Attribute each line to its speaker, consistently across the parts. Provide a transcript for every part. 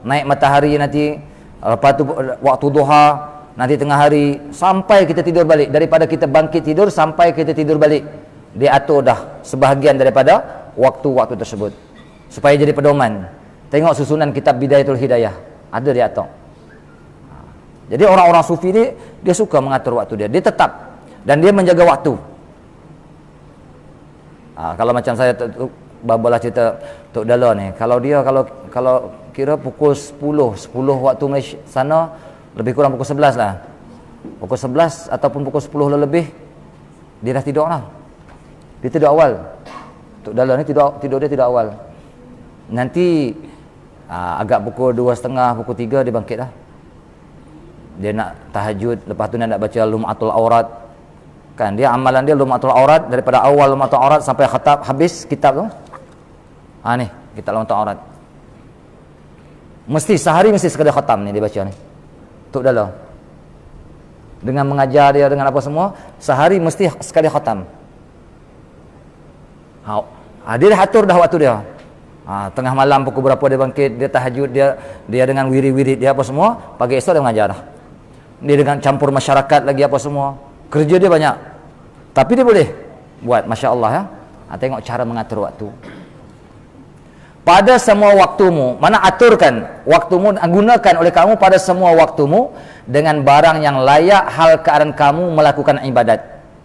Speaker 1: Naik matahari nanti, lepas tu waktu duha, nanti tengah hari, sampai kita tidur balik. Daripada kita bangkit tidur sampai kita tidur balik, dia atur dah sebahagian daripada waktu-waktu tersebut, supaya jadi pedoman. Tengok susunan kitab Bidayatul Hidayah, ada dia atur. Jadi orang-orang sufi ni, dia suka mengatur waktu dia. Dia tetap, dan dia menjaga waktu. Kalau macam saya babalah cerita Tok Dala ni, kalau dia kalau kira pukul 10 waktu Malaysia sana, lebih kurang pukul 11 lah. Pukul 11 ataupun pukul 10 lebih, dia dah tidur lah. Dia tidur awal. Tok Dala ni tidur dia tidur awal. Nanti agak pukul 2.30, pukul 3 dia bangkit lah. Dia nak tahajud, lepas tu nak baca Lum'atul Aurat. Kan dia amalan dia Lum'atul Aurat, daripada awal Lum'atul Aurat sampai khatam habis kitab tu. Ni kitab Lum'atul Aurat. Mesti sehari mesti sekadar khatam ni dia baca ni. Tok Dala. Dengan mengajar dia dengan apa semua, sehari mesti sekadar khatam. Dia dah atur dah waktu dia. Tengah malam pukul berapa dia bangkit, dia tahajud, dia dengan wirid-wirid dia apa semua, pagi esok dia mengajar dah. Dia dengan campur masyarakat lagi apa semua. Kerja dia banyak, tapi dia boleh buat, Masya Allah ya. Tengok cara mengatur waktu. Pada semua waktumu, mana aturkan waktumu, gunakan oleh kamu pada semua waktumu dengan barang yang layak hal keadaan kamu melakukan ibadat.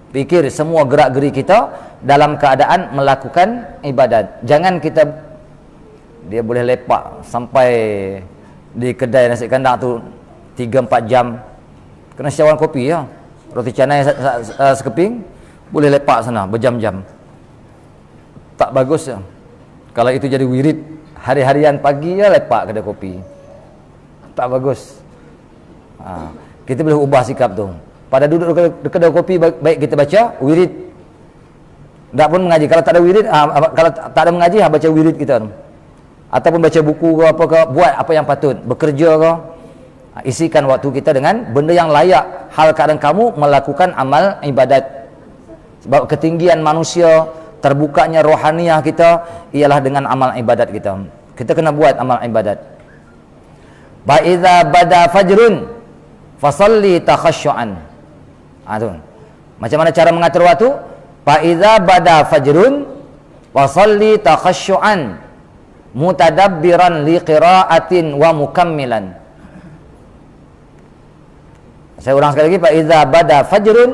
Speaker 1: Fikir semua gerak-geri kita dalam keadaan melakukan ibadat. Jangan kita, dia boleh lepak sampai di kedai nasi kandang tu 3-4 jam, kena syawan kopi ya. Roti canai sekeping, boleh lepak sana berjam-jam. Tak bagus ya. Kalau itu jadi wirid hari-harian pagi ya, lepak kedai kopi. Tak bagus. Kita boleh ubah sikap tu. Pada duduk di kedai kopi, baik kita baca wirid. Tak pun mengaji. Kalau tak ada wirid, kalau tak ada mengaji, baca wirid kita. Ataupun baca buku ke apa ke, buat apa yang patut, bekerja ke. Isikan waktu kita dengan benda yang layak hal keadaan kamu melakukan amal ibadat. Sebab ketinggian manusia, terbukanya rohaniah kita ialah dengan amal ibadat kita. Kita kena buat amal ibadat. Fa iza bada fajrun fasalli takhasyu'an. Tu. Macam mana cara mengatur waktu? Fa iza bada fajrun fasalli takhasyu'an mutadabbiran liqira'atin wa mukammilan. Saya ulang sekali lagi, fa iza bada fajrun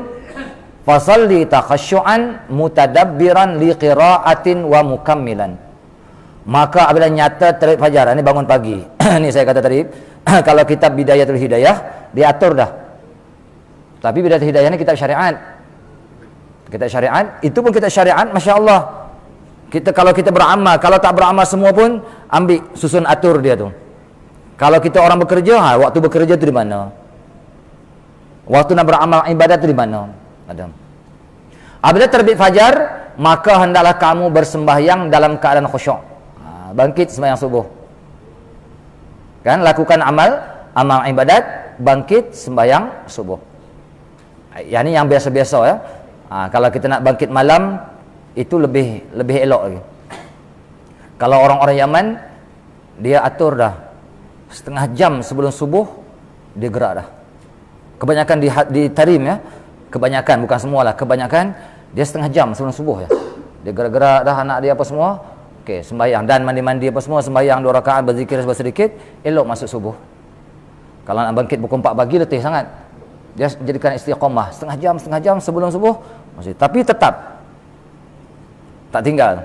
Speaker 1: fasalli takhasyu'an mutadabbiran liqira'atin wa mukammilan. Maka apabila nyata terbit fajar, ini bangun pagi. Ini saya kata tadi, kalau kitab Bidayatul Hidayah diatur dah. Tapi Bidayatul Hidayah ini kitab syariat. Kitab syariat, itu pun kitab syariat, Masya Allah. Kalau kita beramal, kalau tak beramal semua pun ambil susun atur dia tu. Kalau kita orang bekerja, waktu bekerja tu di mana? Waktu nak beramal ibadat tu di mana? Ada. Apabila terbit fajar, maka hendaklah kamu bersembahyang dalam keadaan khusyuk. Bangkit sembahyang subuh. Kan lakukan amal ibadat, bangkit sembahyang subuh. Yang ini yang biasa-biasa ya. Kalau kita nak bangkit malam, itu lebih elok lagi. Kalau orang-orang Yaman, dia atur dah setengah jam sebelum subuh dia gerak dah. Kebanyakan di Tarim ya, kebanyakan, bukan semualah, kebanyakan dia setengah jam sebelum subuh ya. Dia gerak-gerak dah anak dia apa semua, okey, sembahyang dan mandi-mandi apa semua, sembahyang 2 rakaat, berzikir sedikit, elok masuk subuh. Kalau nak bangkit pukul 4 pagi letih sangat. Dia jadikan istiqamah setengah jam sebelum subuh masih, tapi tetap tak tinggal.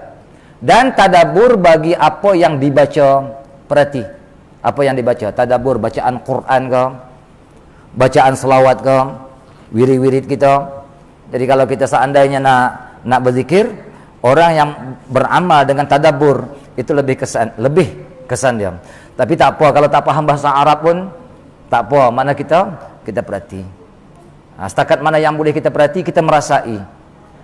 Speaker 1: Dan tadabbur bagi apa yang dibaca, perhati apa yang dibaca, tadabbur bacaan Quran ke, bacaan selawat ke, wirid-wirid kita. Jadi kalau kita seandainya nak berzikir, orang yang beramal dengan tadabbur itu lebih kesan dia. Tapi tak apa, kalau tak faham bahasa Arab pun tak apa, mana kita perhati. Setakat mana yang boleh kita perhati, kita merasai.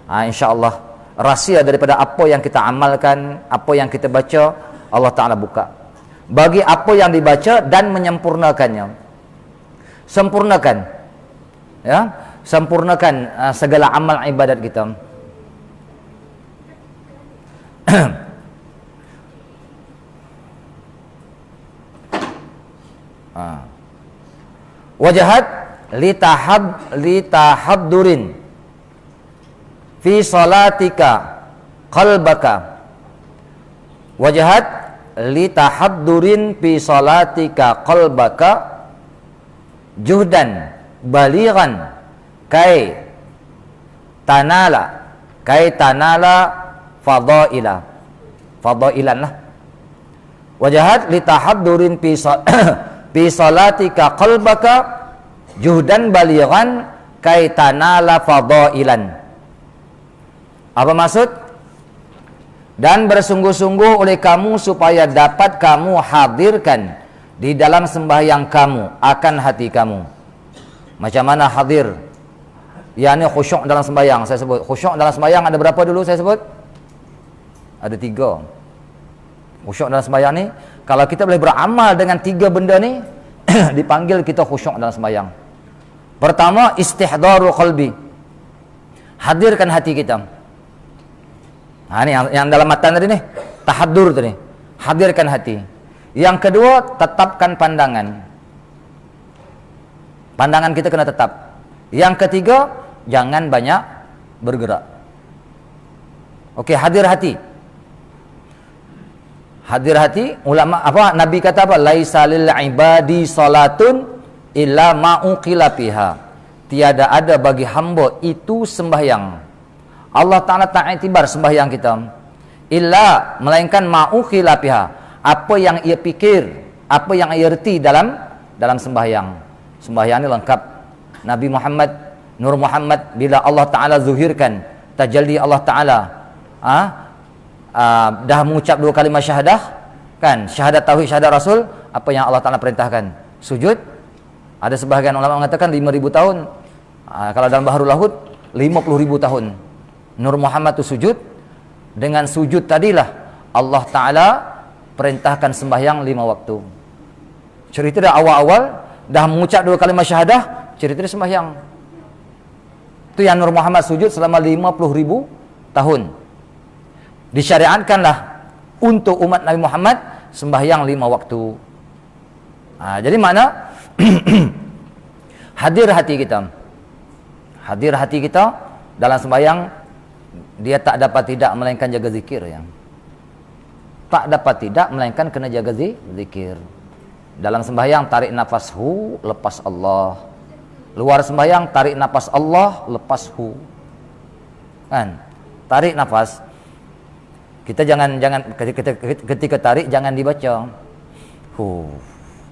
Speaker 1: Insya-Allah rahsia daripada apa yang kita amalkan, apa yang kita baca, Allah Ta'ala buka bagi apa yang dibaca dan menyempurnakannya. Sempurnakan ya, sempurnakan segala amal ibadat kita. Wajahat litahaddurin fi salatika qalbaka. Wajahat litahaddurin fi salatika qalbaka juhdan balighan kai tanala fadailan lah. Wajahat litahaddurin fi salatika qalbaka juhdan balighan kai tanala fadailan. Apa maksud? Dan bersungguh-sungguh oleh kamu supaya dapat kamu hadirkan di dalam sembahyang kamu akan hati kamu. Macam mana hadir? Ya, ini khusyuk dalam sembahyang. Saya sebut khusyuk dalam sembahyang ada berapa dulu saya sebut? Ada 3. Khusyuk dalam sembahyang ni, kalau kita boleh beramal dengan 3 benda ni, dipanggil kita khusyuk dalam sembahyang. Pertama, istihdaru qalbi. Hadirkan hati kita. Ini yang dalam matan tadi nih, tahaddur tadi. Hadirkan hati. Yang kedua, tetapkan pandangan. Pandangan kita kena tetap. Yang ketiga, jangan banyak bergerak. Okey, hadir hati. Hadir hati, ulama apa? Nabi kata apa? Laisa lil ibadi salatun illa ma'uqila fiha. Tiada ada bagi hamba itu sembahyang. Allah Ta'ala tak iktibar sembahyang kita illa melainkan ma'uqila fiha, apa yang ia pikir, apa yang ia erti dalam sembahyang. Sembahyang ini lengkap. Nabi Muhammad, Nur Muhammad, bila Allah Ta'ala zuhirkan tajalli Allah Ta'ala, dah mengucap 2 kalimah syahadah kan, syahadat tauhid, syahadat rasul, apa yang Allah Ta'ala perintahkan? Sujud. Ada sebahagian ulama mengatakan 5.000 tahun. Kalau dalam Baharul Lahud 50.000 tahun. Nur Muhammad itu sujud. Dengan sujud tadilah Allah Ta'ala perintahkan sembahyang 5 waktu. Cerita dah awal-awal dah mengucap 2 kalimah syahadah, cerita dia sembahyang. Itu yang Nur Muhammad sujud selama 50.000 tahun. Disyariatkanlah untuk umat Nabi Muhammad sembahyang 5 waktu. Jadi mana? Hadir hati kita. Hadir hati kita dalam sembahyang. Dia tak dapat tidak melainkan jaga zikir ya. Tak dapat tidak melainkan kena jaga zikir. Dalam sembahyang tarik nafas hu, lepas Allah. Luar sembahyang tarik nafas Allah, lepas hu. Kan? Tarik nafas. Kita jangan ketika tarik jangan dibaca. Hu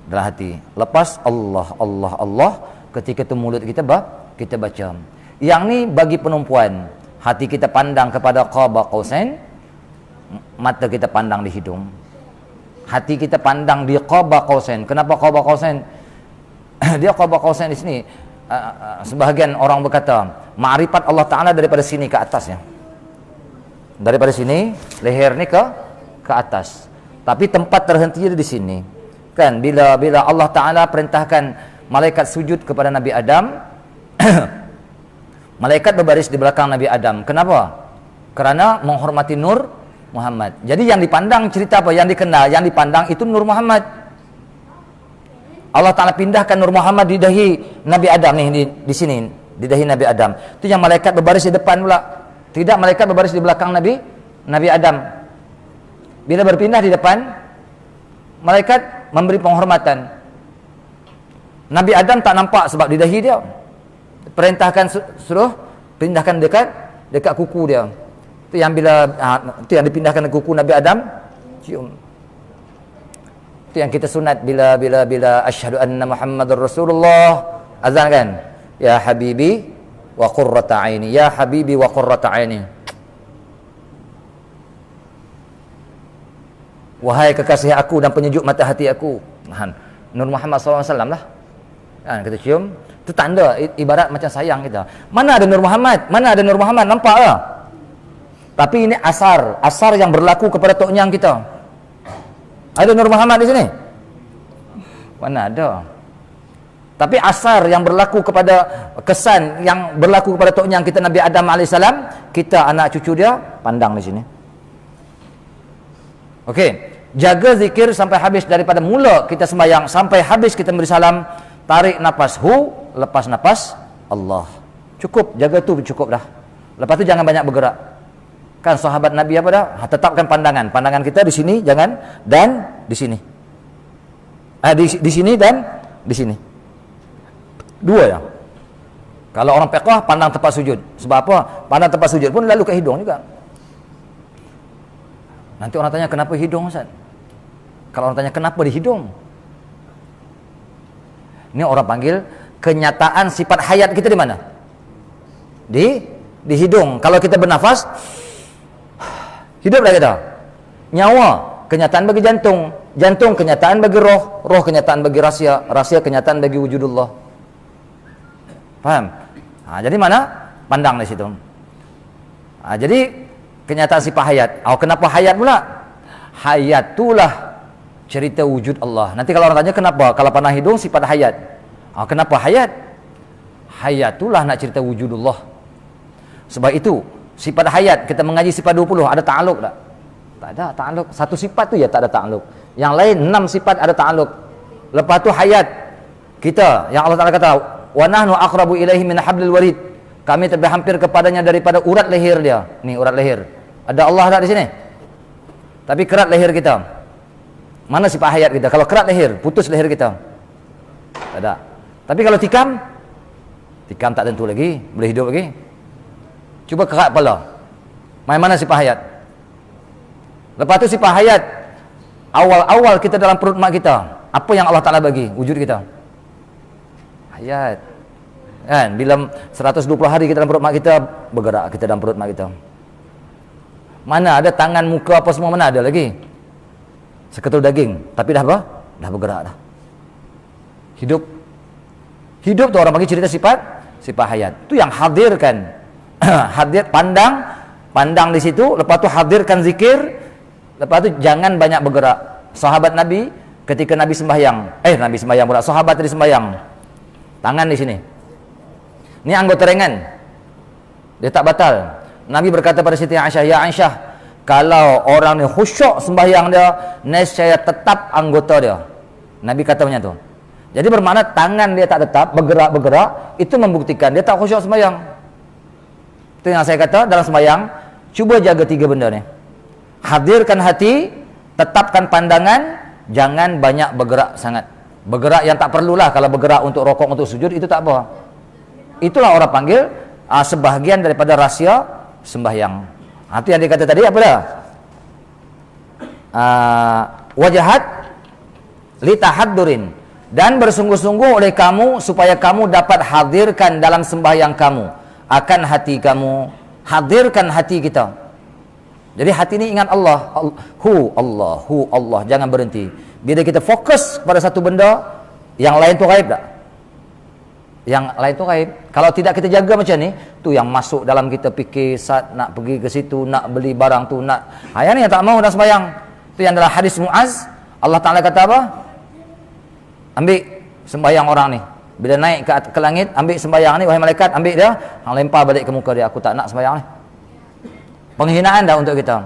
Speaker 1: dalam hati. Lepas Allah, Allah, Allah. Ketika itu mulut kita baca. Yang ni bagi penumpuan. Hati kita pandang kepada qaba qausain, mata kita pandang di hidung. Hati kita pandang di qaba qausain. Kenapa qaba qausain? Dia qaba qausain di sini. Sebahagian orang berkata, ma'rifat Allah Ta'ala daripada sini ke atas ya. Daripada sini, leher ni ke atas. Tapi tempat terhenti di sini. Kan bila Allah Ta'ala perintahkan malaikat sujud kepada Nabi Adam, malaikat berbaris di belakang Nabi Adam. Kenapa? Kerana menghormati Nur Muhammad. Jadi yang dipandang cerita apa? Yang dikenal, yang dipandang itu Nur Muhammad. Allah Ta'ala pindahkan Nur Muhammad di dahi Nabi Adam nih, di sini, di dahi Nabi Adam. Itu yang malaikat berbaris di depan pula. Tidak, malaikat berbaris di belakang Nabi Adam. Bila berpindah di depan, malaikat memberi penghormatan. Nabi Adam tak nampak sebab di dahi dia. Perintahkan suruh pindahkan dekat kuku dia. Itu yang bila itu yang dipindahkan ke kuku Nabi Adam, cium. Itu yang kita sunat bila asyhadu anna Muhammadar Rasulullah, azan kan? Ya habibi wa qurrata aini, ya habibi wa qurrata aini. Wahai kekasih aku dan penyejuk mata hati aku. Nur Muhammad SAW lah. Kan kita cium. Itu tanda, ibarat macam sayang kita. Mana ada Nur Muhammad? Mana ada Nur Muhammad? Nampak tak? Tapi ini asar yang berlaku kepada Tok Nyang kita. Ada Nur Muhammad di sini? Mana ada? Tapi asar yang berlaku kepada, kesan yang berlaku kepada Tok Nyang kita Nabi Adam AS, kita anak cucu dia pandang di sini. Okey. Jaga zikir sampai habis, daripada mula kita sembahyang sampai habis kita beri salam. Tarik nafas hu, lepas nafas Allah. Cukup, jaga tu cukup dah. Lepas tu jangan banyak bergerak. Kan sahabat Nabi apa dah? Tetapkan pandangan. Pandangan kita di sini jangan, dan di sini. Di sini dan di sini. Dua ya. Kalau orang fiqh pandang tempat sujud. Sebab apa? Pandang tempat sujud pun lalu ke hidung juga. Nanti orang tanya kenapa hidung, Ustaz? Kalau orang tanya kenapa di hidung? Ini orang panggil kenyataan sifat hayat kita di mana? Di hidung. Kalau kita bernafas, hidup dah kita. Nyawa kenyataan bagi jantung, jantung kenyataan bagi roh, roh kenyataan bagi rahasia, rahasia kenyataan bagi wujudullah. Paham? Jadi mana? Pandang di situ. Jadi kenyataan sifat hayat. Kenapa hayat pula? Hayat itulah cerita wujud Allah. Nanti kalau orang tanya kenapa? Kalau pandang hidung sifat hayat. Kenapa hayat? Hayat itulah nak cerita wujudullah. Sebab itu sifat hayat, kita mengaji sifat 20, ada ta'aluk tak? Tak ada ta'aluk. Satu sifat tu ya tak ada ta'aluk. Yang lain 6 sifat ada ta'aluk. Lepas tu hayat kita yang Allah Ta'ala kata, wa nahnu aqrabu ilaihi min hablil warid. Kami lebih hampir kepadanya daripada urat leher dia. Ni urat leher. Ada Allah tak di sini? Tapi kerat leher kita. Mana sifat hayat kita? Kalau kerat leher, putus leher kita. Tak ada. Tapi kalau tikam, tikam tak tentu lagi, boleh hidup lagi. Cuba kerat kepala. Mana sifat hayat? Lepas tu sifat hayat, awal-awal kita dalam perut mak kita, apa yang Allah Ta'ala bagi wujud kita? Hayat. Kan? Bila 120 hari kita dalam perut mak kita, bergerak kita dalam perut mak kita. Mana ada tangan, muka, apa semua, mana ada lagi? Seketul daging, tapi dah apa? Dah bergerak dah. Hidup. Hidup tu orang bagi cerita sifat hayat. Tu yang hadirkan. Hadir, pandang di situ, lepas tu hadirkan zikir, lepas tu jangan banyak bergerak. Sahabat Nabi ketika Nabi sembahyang, Nabi sembahyang pula, sahabat tadi sembahyang. Tangan di sini. Ini anggota ringan. Dia tak batal. Nabi berkata pada Siti Aisyah, "Ya Aisyah, kalau orang ni khusyuk sembahyang dia, nescaya tetap anggota dia." Nabi kata macam tu. Jadi bermakna tangan dia tak tetap, bergerak-bergerak, itu membuktikan dia tak khusyuk sembahyang. Itu yang saya kata dalam sembahyang, cuba jaga 3 benda ni. Hadirkan hati, tetapkan pandangan, jangan banyak bergerak sangat. Bergerak yang tak perlulah. Kalau bergerak untuk rokok, untuk sujud, itu tak apa. Itulah orang panggil sebahagian daripada rahsia sembahyang. Itu yang dia kata tadi apa dah? Wajahat litahaddurin, dan bersungguh-sungguh oleh kamu supaya kamu dapat hadirkan dalam sembahyang kamu akan hati kamu. Hadirkan hati kita. Jadi hati ini ingat Allah. Allah. Jangan berhenti. Bila kita fokus pada satu benda, yang lain tu gaib tak? Yang lain tu gaib. Kalau tidak kita jaga macam ni, tu yang masuk dalam kita fikir, saat nak pergi ke situ, nak beli barang tu, nak. Yang ni yang tak mau dah sembahyang. Tu yang dalam hadis Muaz, Allah Ta'ala kata apa? Ambil sembahyang orang ni. Bila naik ke langit, ambil sembahyang ni, wahai malaikat, ambil dia, lempar balik ke muka dia. Aku tak nak sembahyang ni. Penghinaan dah untuk kita.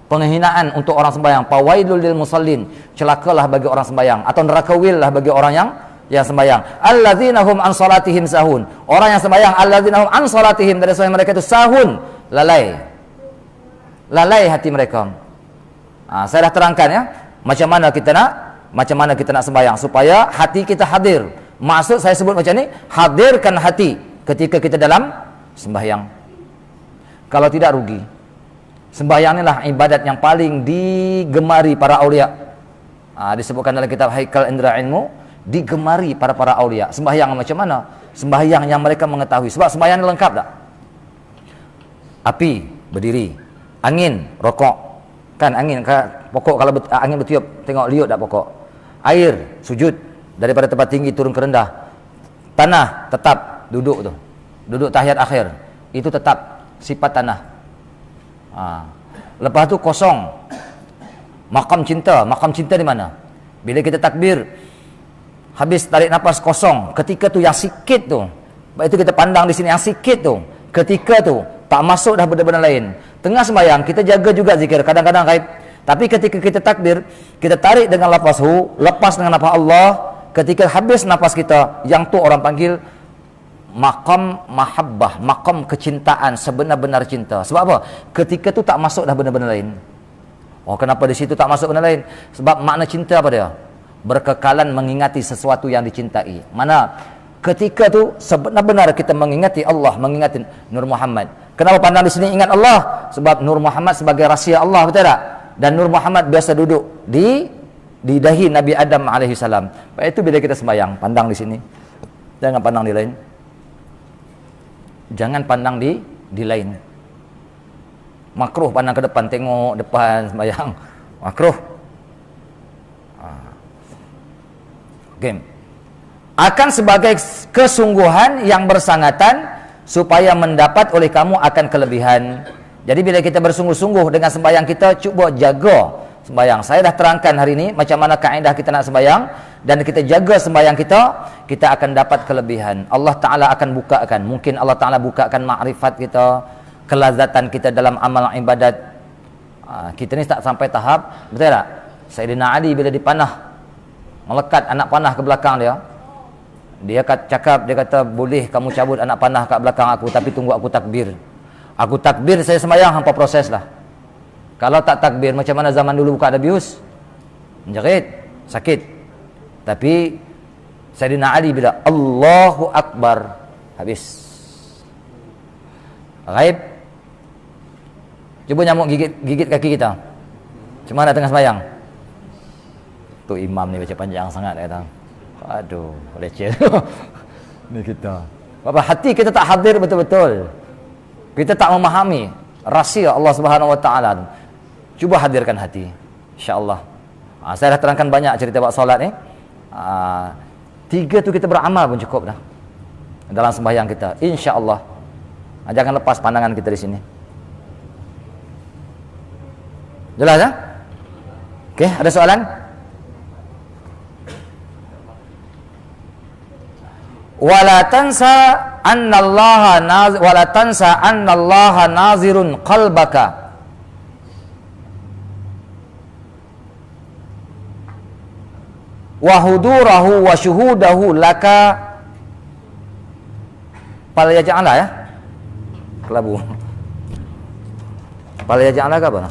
Speaker 1: Penghinaan untuk orang sembahyang. Fawailul lil musallin. Celakalah bagi orang sembahyang, atau nerakawil lah bagi orang yang sembahyang. Alladzina hum an salatihim sahun. Orang yang sembahyang, alladzina hum an salatihim, dari sembahyang mereka itu sahun, lalai. Lalai hati mereka. Saya dah terangkan ya, macam mana kita nak sembahyang supaya hati kita hadir. Maksud saya sebut macam ni, hadirkan hati ketika kita dalam sembahyang. Kalau tidak rugi. Sembahyang inilah ibadat yang paling digemari para aulia. Disebutkan dalam kitab Haikal Indra Ilmu, digemari para aulia. Sembahyang macam mana? Sembahyang yang mereka mengetahui. Sebab sembahyang ini lengkap tak? Api berdiri, angin rokok. Kan angin, pokok kalau angin bertiup, tengok liut tak pokok. Air sujud, daripada tempat tinggi turun ke rendah. Tanah tetap duduk tu. Duduk tahiyat akhir. Itu tetap sifat tanah. Lepas tu kosong. Makam cinta di mana? Bila kita takbir, habis tarik nafas kosong. Ketika tu yang sikit tu, itu kita pandang di sini yang sikit tu. Ketika tu tak masuk dah benda-benda lain. Tengah sembahyang kita jaga juga zikir. Kadang-kadang gaib Tapi ketika kita takbir, kita tarik dengan lafaz hu, lepas dengan lafaz Allah. Ketika habis nafas kita, yang tu orang panggil maqam mahabbah, maqam kecintaan, sebenar-benar cinta. Sebab apa? Ketika tu tak masuk dah benda-benda lain. Oh, kenapa di situ tak masuk benda lain? Sebab makna cinta apa dia? Berkekalan mengingati sesuatu yang dicintai. Mana ketika tu sebenar-benar kita mengingati Allah, mengingati Nur Muhammad. Kenapa pandang di sini ingat Allah? Sebab Nur Muhammad sebagai rahsia Allah, betul tak? Dan Nur Muhammad biasa duduk di dahi Nabi Adam alaihi salam. Sebab itu bila kita sembahyang, pandang di sini. Jangan pandang di lain. Jangan pandang di lain. Makruh pandang ke depan, tengok depan sembahyang. Makruh. Game. Akan sebagai kesungguhan yang bersangatan supaya mendapat oleh kamu akan kelebihan. Jadi bila kita bersungguh-sungguh dengan sembahyang kita, cuba jaga sembahyang. Saya dah terangkan hari ini macam mana kaedah kita nak sembahyang, dan kita jaga sembahyang kita, kita akan dapat kelebihan. Allah Ta'ala akan bukakan, mungkin Allah Ta'ala bukakan makrifat kita, kelazatan kita dalam amal ibadat. Kita ni tak sampai tahap, betul tak? Sayyidina Ali bila dipanah, melekat anak panah ke belakang dia, dia kata, boleh kamu cabut anak panah kat belakang aku, tapi tunggu aku takbir. Aku takbir, saya sembahyang, hampa proses lah. Kalau tak takbir, macam mana zaman dulu buka ada bius? Menjerit, sakit. Tapi Sayyidina Ali bila Allahu Akbar, habis. Ghaib. Cuba nyamuk gigit kaki kita. Macam mana tengah sembahyang? Tu imam ni baca panjang sangat, dia kata. Aduh, leceh. Ni kita. Apa hati kita tak hadir betul-betul. Kita tak memahami rahsia Allah Subhanahu Wa Taala. Cuba hadirkan hati, insya-Allah. Saya dah terangkan banyak cerita bab solat ni. 3 tu kita beramal pun cukup dah dalam sembahyang kita, insya-Allah. Jangan lepas pandangan kita di sini. Jelas tak? Okey, ada soalan? Wala tansa annallaha nazirun qalbaka. Wa hudurahu wa syuhudahu laka. Pala yaja'ala ya? Kelabu. Pala yaja'ala ke apa?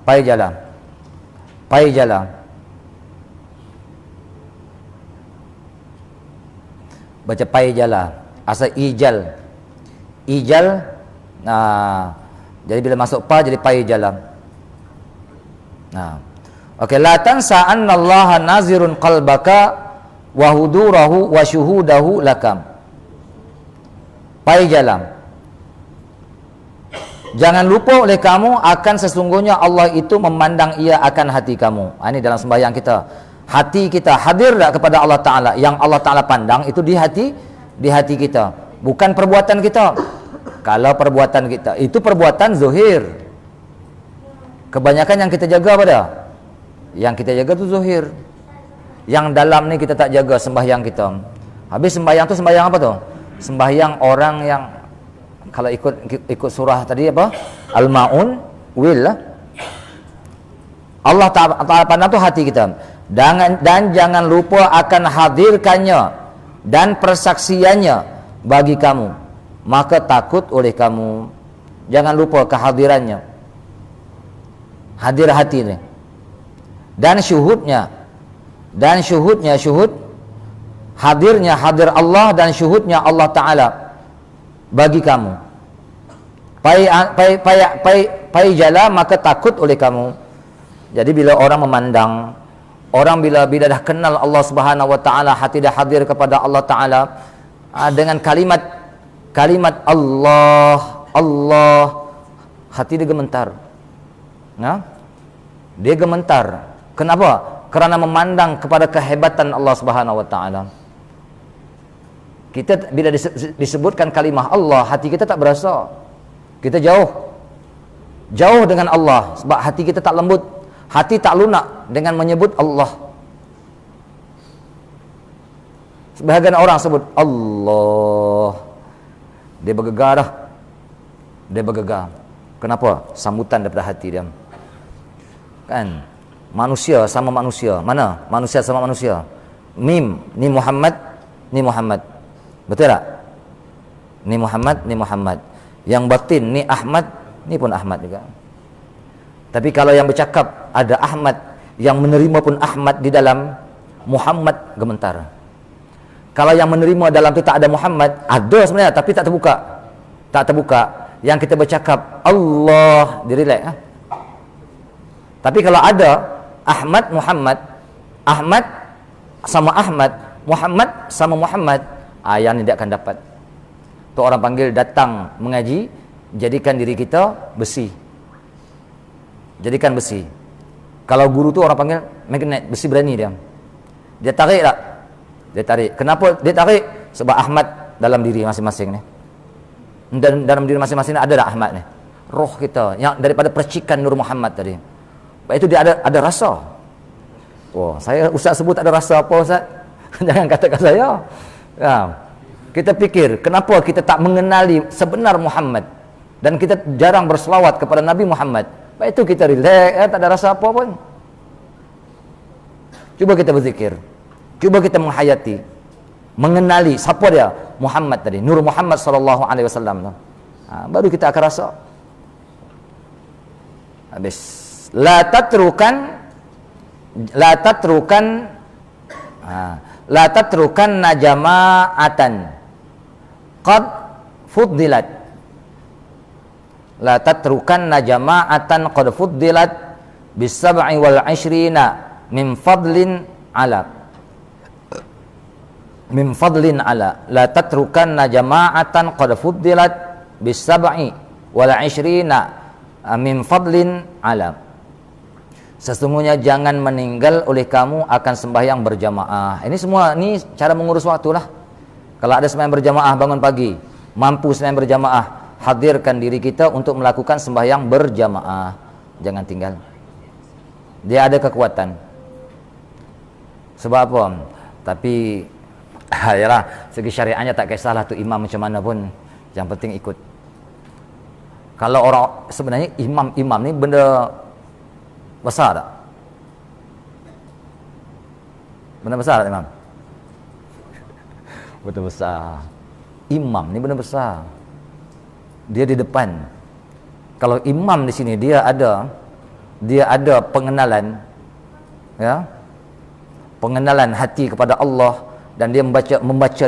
Speaker 1: Pai jala. Baca pai jala. Asal ijal. Jadi bila masuk pa jadi pai jala. Okey, la tansa annallaha nazirun qalbaka wa hudurahu wa syuhudahu lakam. Pai jala. Jangan lupa oleh kamu akan sesungguhnya Allah itu memandang ia akan hati kamu. Ini dalam sembahyang kita. Hati kita hadir tak kepada Allah Ta'ala? Yang Allah Ta'ala pandang itu di hati kita, bukan perbuatan kita. Kalau perbuatan kita itu perbuatan zuhir, kebanyakan yang kita jaga pada, yang kita jaga tu zuhir. Yang dalam ni kita tak jaga sembahyang kita. Habis sembahyang tu sembahyang apa tu? Sembahyang orang yang, kalau ikut surah tadi apa? Al-Maun, will lah. Allah Ta'ala pandang tu hati kita. Dan jangan lupa akan hadirkannya dan persaksiannya bagi kamu. Maka takut oleh kamu. Jangan lupa kehadirannya. Hadir hati ni. Dan syuhudnya. Hadirnya, hadir Allah dan syuhudnya Allah Ta'ala bagi kamu. Pai jala, maka takut oleh kamu. Jadi bila orang memandang, orang bila dah kenal Allah Subhanahu Wa Taala, hati dah hadir kepada Allah Taala, dengan kalimat Allah, hati dia gemetar. Dia gemetar. Kenapa? Kerana memandang kepada kehebatan Allah Subhanahu Wa Taala. Kita bila disebutkan kalimah Allah, hati kita tak berasa. Kita jauh dengan Allah, sebab hati kita tak lembut, hati tak lunak dengan menyebut Allah. Sebahagian orang sebut Allah, dia bergegar dah. Dia bergegar. Kenapa? Sambutan daripada hati dia. Kan? Manusia sama manusia. Mana? Manusia sama manusia. Mim, ni Muhammad, ni Muhammad. Betul tak? Ni Muhammad, ni Muhammad. Yang batin, ni Ahmad, ni pun Ahmad juga. Tapi kalau yang bercakap ada Ahmad, yang menerima pun Ahmad di dalam, Muhammad gementar. Kalau yang menerima dalam tu tak ada Muhammad, ada sebenarnya tapi tak terbuka. Tak terbuka. Yang kita bercakap Allah, dia relax. Tapi kalau ada Ahmad, Muhammad, Ahmad sama Ahmad, Muhammad sama Muhammad, yang ni dia akan dapat. Tu orang panggil datang mengaji, jadikan diri kita besi. Jadikan besi. Kalau guru tu orang panggil magnet, besi berani dia. Dia tarik tak? Dia tarik. Kenapa dia tarik? Sebab Ahmad dalam diri masing-masing ni. Dan dalam diri masing-masing ada tak Ahmad ni? Roh kita yang daripada percikan Nur Muhammad tadi. Sebab itu dia ada rasa. Oh, saya ustaz sebut tak ada rasa apa ustaz? Jangan katakan saya. Ya. Kita fikir kenapa kita tak mengenali sebenar Muhammad dan kita jarang berselawat kepada Nabi Muhammad. Sebab itu kita relax, tak ada rasa apa pun. Cuba kita berzikir. Cuba kita menghayati, mengenali siapa dia? Muhammad tadi, Nur Muhammad sallallahu alaihi wasallam. Baru kita akan rasa. Habis. La tatrukan najama'atan qad fuddilat. La tatrukan najama'atan qad fuddilat bis-sab'i wal 'ishrina min fadlin ala. Min fadlin ala. La tatrukan najama'atan qad fuddilat bis-sab'i wal 'ishrina min fadlin ala. Sesungguhnya jangan meninggal oleh kamu akan sembahyang berjamaah. Ini semua ni cara mengurus waktu lah. Kalau ada sembahyang berjamaah bangun pagi, mampu sembahyang berjamaah, hadirkan diri kita untuk melakukan sembahyang berjamaah. Jangan tinggal. Dia ada kekuatan. Sebab apa? Tapi yalah, segi syariahnya tak kisahlah tu imam macam mana pun, yang penting ikut. Kalau orang sebenarnya imam ni benda besar tak? Benda besar tak imam? Benda besar. Imam ni benda besar. Dia di depan. Kalau imam di sini dia ada pengenalan, ya, pengenalan hati kepada Allah, dan dia membaca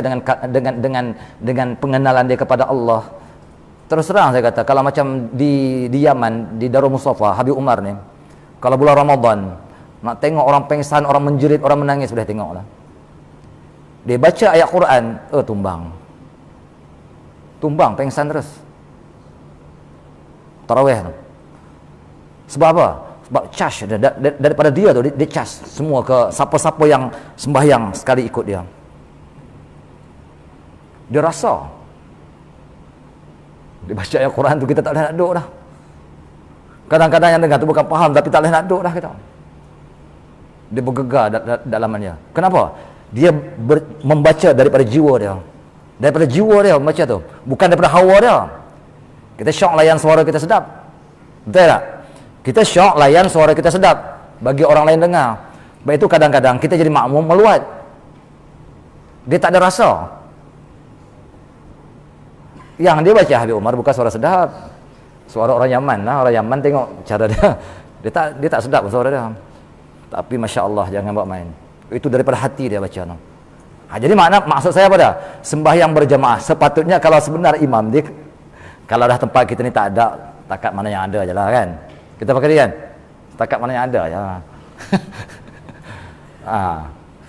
Speaker 1: dengan pengenalan dia kepada Allah. Terus terang saya kata, kalau macam di Yaman, di Darul Mustafa Habib Umar ni, kalau bulan Ramadan nak tengok orang pengsan, orang menjerit, orang menangis, boleh tengoklah. Dia baca ayat Quran, tumbang pengsan terus. Tarawih tu. Sebab apa? Sebab charge daripada dia tu, dia charge semua ke siapa-siapa yang sembahyang sekali ikut dia. Dia rasa. Dia baca ayat Quran tu, kita tak boleh nak duduk dah. Kadang-kadang yang dengar tu bukan faham, tapi tak boleh nak duduk dah kita. Dia bergegar dalamannya. Kenapa? Dia membaca daripada jiwa dia. Daripada jiwa dia membaca tu, bukan daripada hawa dia. Kita syok layan suara kita sedap. Betul tak? Kita syok layan suara kita sedap bagi orang lain dengar. Sebab itu kadang-kadang kita jadi makmum meluat. Dia tak ada rasa. Yang dia baca Habib Umar bukan suara sedap. Suara orang Yaman lah. Orang Yaman tengok cara dia. Dia tak sedap suara dia. Tapi Masya Allah, jangan buat main. Itu daripada hati dia baca. Jadi maksud saya apa dah? Sembahyang berjamaah. Sepatutnya kalau sebenar imam dia, kalau dah tempat kita ni tak ada, takat mana yang ada je lah kan. Kita pakai dia kan? Takat mana yang ada je lah.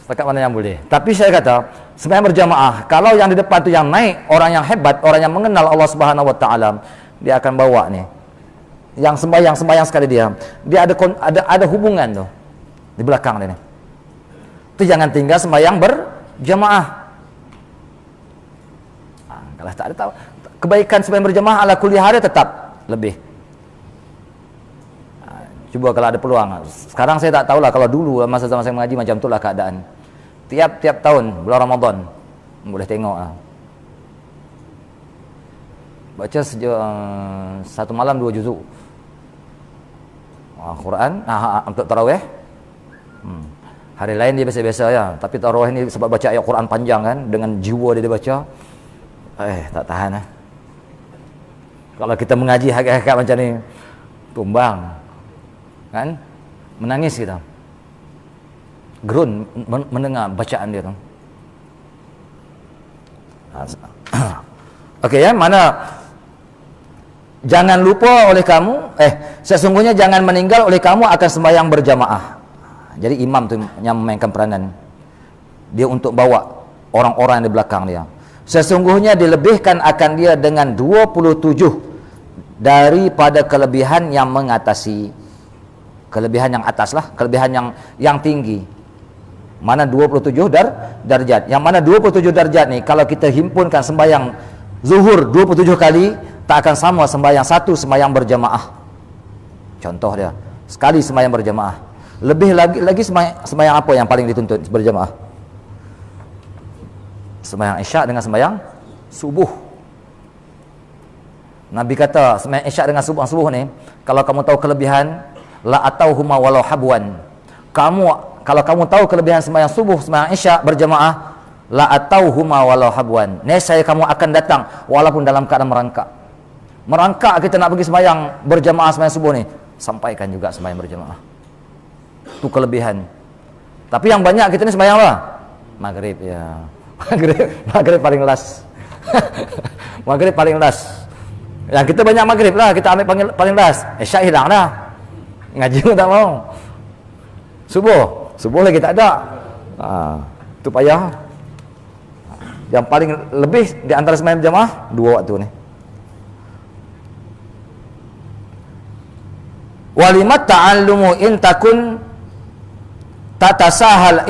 Speaker 1: Takat mana yang boleh. Tapi saya kata, sembahyang berjamaah, kalau yang di depan tu yang naik, orang yang hebat, orang yang mengenal Allah Subhanahu Wa Taala, dia akan bawa ni. Yang sembahyang sekali dia ada hubungan tu di belakang dia ni. Tu jangan tinggal sembahyang berjamaah. Kalau tak ada tahu, kebaikan sembahyang berjamaah ala kulli hari tetap lebih. Cuba kalau ada peluang. Sekarang saya tak tahulah, kalau dulu masa saya mengaji macam itulah keadaan. Tiap-tiap tahun bulan Ramadan boleh tengok lah. Baca satu malam 2 juzuk Quran untuk tarawih. Hari lain dia biasa-biasa ya, tapi tarawih ni sebab baca ayat Quran panjang kan, dengan jiwa dia baca, tak tahan lah. Kalau kita mengaji hakikat macam ni, tumbang kan, menangis kita, gerun mendengar bacaan dia tu. Okey ya, mana jangan lupa oleh kamu, sesungguhnya jangan meninggal oleh kamu akan sembahyang berjamaah. Jadi imam tu yang memainkan peranan dia untuk bawa orang-orang di belakang dia. Sesungguhnya dilebihkan akan dia dengan 27 daripada kelebihan yang mengatasi, kelebihan yang atas lah, kelebihan yang tinggi. Mana 27 darjat. Yang mana 27 darjat ni kalau kita himpunkan sembahyang zuhur 27 kali, tak akan sama sembahyang satu sembahyang berjamaah. Contoh dia, sekali sembahyang berjamaah. Lebih lagi sembahyang apa yang paling dituntut berjamaah? Sembahyang Isyak dengan sembahyang subuh. Nabi kata sembahyang Isyak dengan subuh ni, kalau kamu tahu kelebihan, la atauhuma walau habwan. Kalau kamu tahu kelebihan sembahyang subuh, sembahyang Isyak berjamaah, la atauhuma walau habwan. Nescaya kamu akan datang walaupun dalam keadaan merangkak. Merangkak kita nak pergi sembahyang berjamaah sembahyang subuh ni, sampaikan juga sembahyang berjamaah. Itu kelebihan. Tapi yang banyak kita ni sembahyang apa? Maghrib ya. Maghrib paling last. Maghrib paling last. Yang kita banyak maghrib lah, kita ambil paling last. Isyak hilang dah. Ngaji pun tak mau. Subuh lagi tak ada. Itu payah. Yang paling lebih di antara sembahyang berjamaah 2 waktu ni. Walimat ta'allumu in takun tatasahalu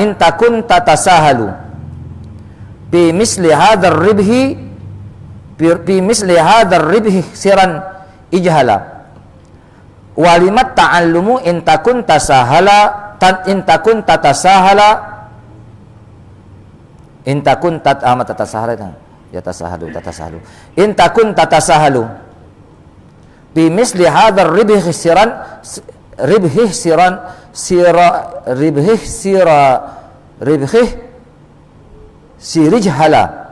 Speaker 1: bi misli hadzal ribhi siran ijhala. Walimat ta'allumu in takun tatasahala bi misli hadzal ribhi sirijhala.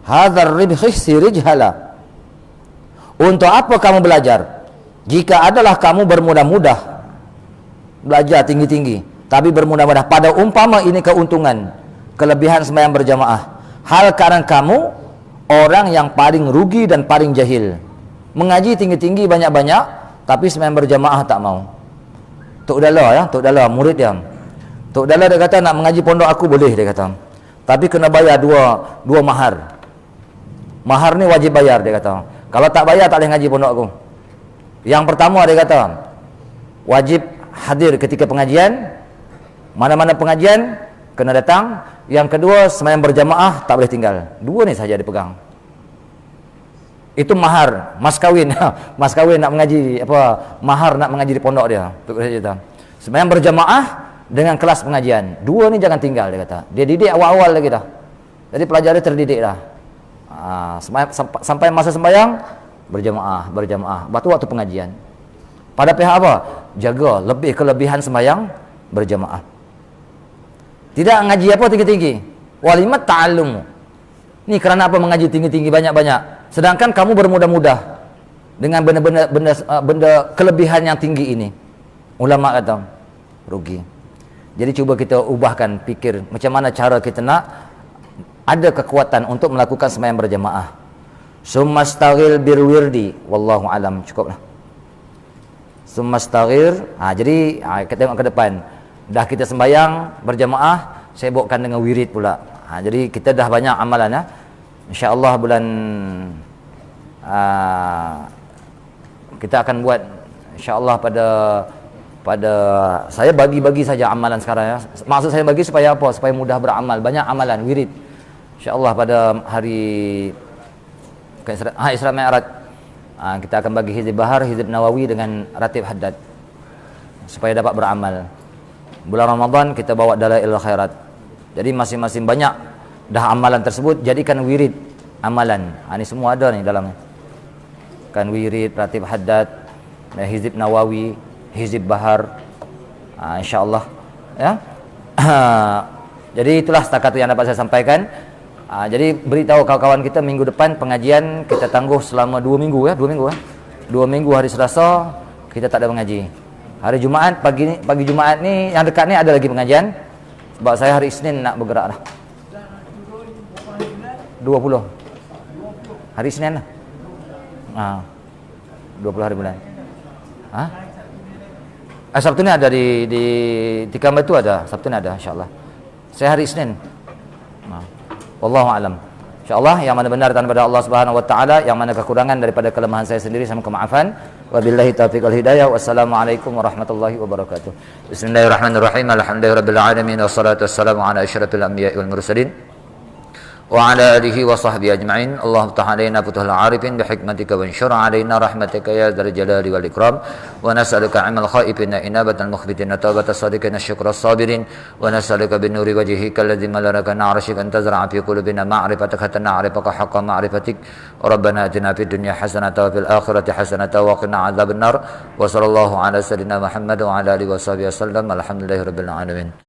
Speaker 1: Hadzal ribhi sirijhala. Untuk apa kamu belajar? Jika adalah kamu bermudah-mudah belajar tinggi-tinggi, tapi bermudah-mudah pada umpama ini keuntungan, kelebihan sembahyang berjamaah, hal karena kamu orang yang paling rugi dan paling jahil. Mengaji tinggi-tinggi banyak-banyak, tapi sembahyang berjamaah tak mau. Tok Dala murid dia. Tok Dala dia kata nak mengaji pondok aku boleh, dia kata. Tapi kena bayar dua mahar. Mahar ni wajib bayar, dia kata. Kalau tak bayar tak boleh ngaji pondok aku. Yang pertama dia kata, wajib hadir ketika pengajian. Mana-mana pengajian kena datang. Yang kedua, sembahyang berjamaah tak boleh tinggal. 2 ni saja dipegang. Itu mahar, mas kawin. Mas kawin nak mengaji mahar nak mengaji di pondok dia. Sembahyang berjamaah dengan kelas pengajian. 2 ni jangan tinggal, dia kata. Dia didik awal-awal lagi dah. Jadi pelajar dia terdidik dah. Sampai masa sembahyang berjamaah. Batu waktu pengajian. Pada pihak apa? Jaga lebih kelebihan sembahyang berjamaah. Tidak ngaji apa tinggi-tinggi. Walimat ta'allum. Ni kerana apa mengaji tinggi-tinggi banyak-banyak? Sedangkan kamu bermudah-mudah dengan benda kelebihan yang tinggi ini. Ulama kata rugi. Jadi cuba kita ubahkan fikir macam mana cara kita nak ada kekuatan untuk melakukan sembahyang berjamaah. Summastaghil birwirdi wallahu alam. Cukuplah. Summastaghir. Jadi kita tengok ke depan. Dah kita sembahyang berjamaah, sibukkan dengan wirid pula. Jadi kita dah banyak amalan ya. InsyaAllah bulan kita akan buat InsyaAllah pada saya bagi saja amalan sekarang ya. Maksud saya bagi supaya apa? Supaya mudah beramal. Banyak amalan wirid. InsyaAllah pada hari Isra Mi'raj kita akan bagi hizib bahar, hizib nawawi dengan ratib haddad supaya dapat beramal. Bulan Ramadan kita bawa dalail khairat. Jadi masing-masing banyak dah amalan tersebut, jadikan wirid amalan. Ini semua ada ni dalamnya. Kan wirid, ratib haddad, hizib nawawi, hizib bahar, insya-Allah ya. Jadi itulah setakat yang dapat saya sampaikan. Jadi beritahu kawan-kawan kita minggu depan pengajian kita tangguh selama 2 minggu ya, 2 minggu ya. 2 minggu hari Selasa kita tak ada mengaji. Hari Jumaat pagi Jumaat ni yang dekat ni ada lagi pengajian. Sebab saya hari Isnin nak bergerak dah. 20. Hari Isnin lah. 20 hari bulan. Sabtu ni ada di Tikam Batu ada, Sabtu ni ada insya-Allah. Saya hari Isnin. Wallahu alam. Insya-Allah yang mana benar daripada Allah Subhanahu wa taala, yang mana kekurangan daripada kelemahan saya sendiri saya mohon maafan. Wabillahi taufiq wal hidayah. Wassalamualaikum warahmatullahi wabarakatuh. Bismillahirrahmanirrahim. Alhamdulillahirabbil alamin wassalatu wassalamu ala asyrafil anbiya'i wal mursalin wa ala alihi wa sahbihi ajma'in. Allahumma ftah alaina futuhal arifin bihikmatika wa anshur alaina rahmatika ya dzal jalali wal ikram. Wa nas'aluka 'ilmal khaifina inabatal mukhbitin tawbatas sadiqin syukras sabirin. Wa nas'aluka bin nuri wajhika alladhi malaraka na'rashika an tazra'a fi qulubina ma'rifataka hatta na'rifaka haqqa ma'rifatik. Rabbana atina fid dunya hasanatan wa fil akhirati hasanatan wa qina 'adzabannar. Wa sallallahu ala sayyidina Muhammad wa ala alihi wa sahbihi wasallam. Alhamdulillahirabbil alamin.